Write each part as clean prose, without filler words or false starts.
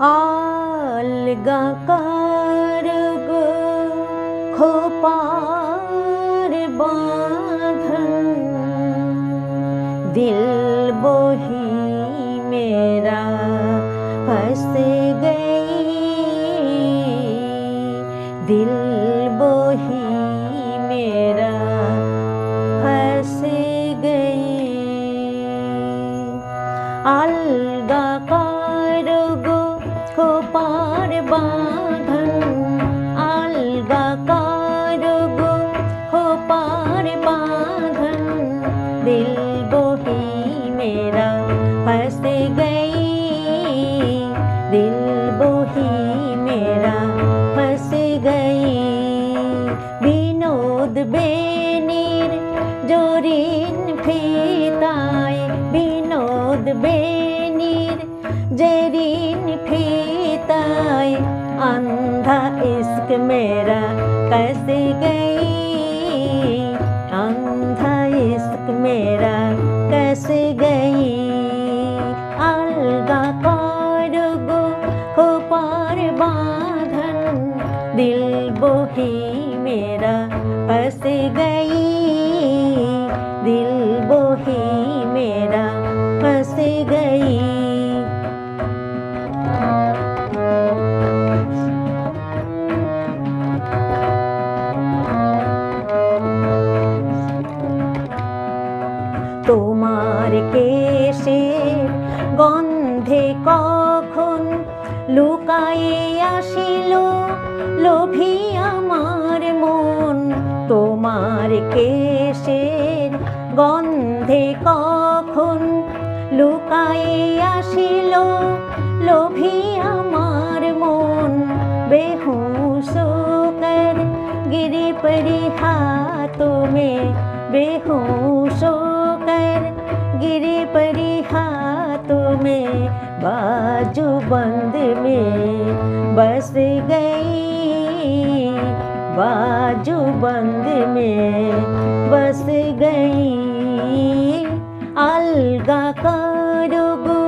आलगा cargo खोपार बांधन दिल बोही मेरा फंस गई दिल बोही मेरा फंस गई अलगा कारगो खोपार बांधन अलगा कारगो खोपार बांधन दिल बोही मेरा फंस गई दिल बोही मेरा फंस गई विनोद बेनीर जोरीन फीताए विनोद बेनीर जेरीन फीताए अंधा इश्क मेरा फंस गई अंधा इश्क मेरा कैसे गई अलगा कारगो खोपार बांधन दिल बोही मेरा फंस गई दिल बोही मेरा फंस गई তোমার কেশের গন্ধে কখন লুকায়ে আসিল লোভী আমার মন তোমার কেশের গন্ধে কখন লুকায়ে আসিল লোভী আমার মন বেহুশ कर गिरे परी हाथों में बेहोश कर गिरे परी हाथों में बाजू बंद में बस गई बाजू बंद में बस गई अलगा कारगो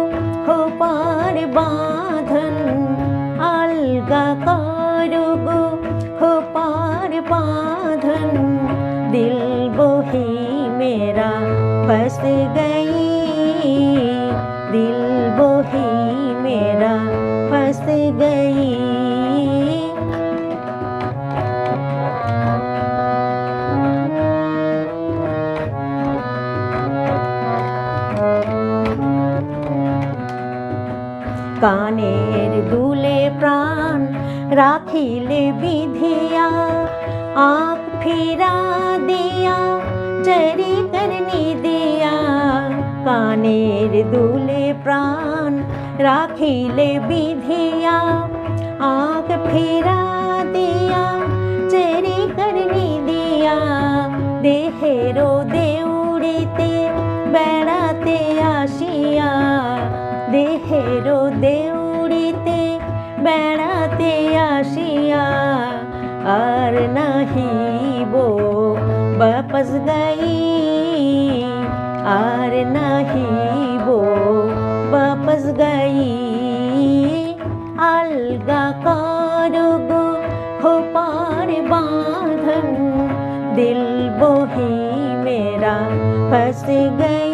खोपार बांधन अलगा कारगो खोपार बांधन दिल बोही मेरा फंस गई दिल बोही मेरा फंस गई कानेर दुले प्राण राखिले विधिया आँख फिरा दिया चरी करनी दिया कानेर दुले प्राण राखिले विधिया आँख फिरा दिया चरी करनी दिया देहेरो देउड़ीते बेड़ाते आशिया देहेरो देउड़ीते बेड़ाते आशिया और नहीं वो वापस गई और नहीं वो वापस गई अलगा कारगो खोपार बांधन दिल बोही मेरा फंस गई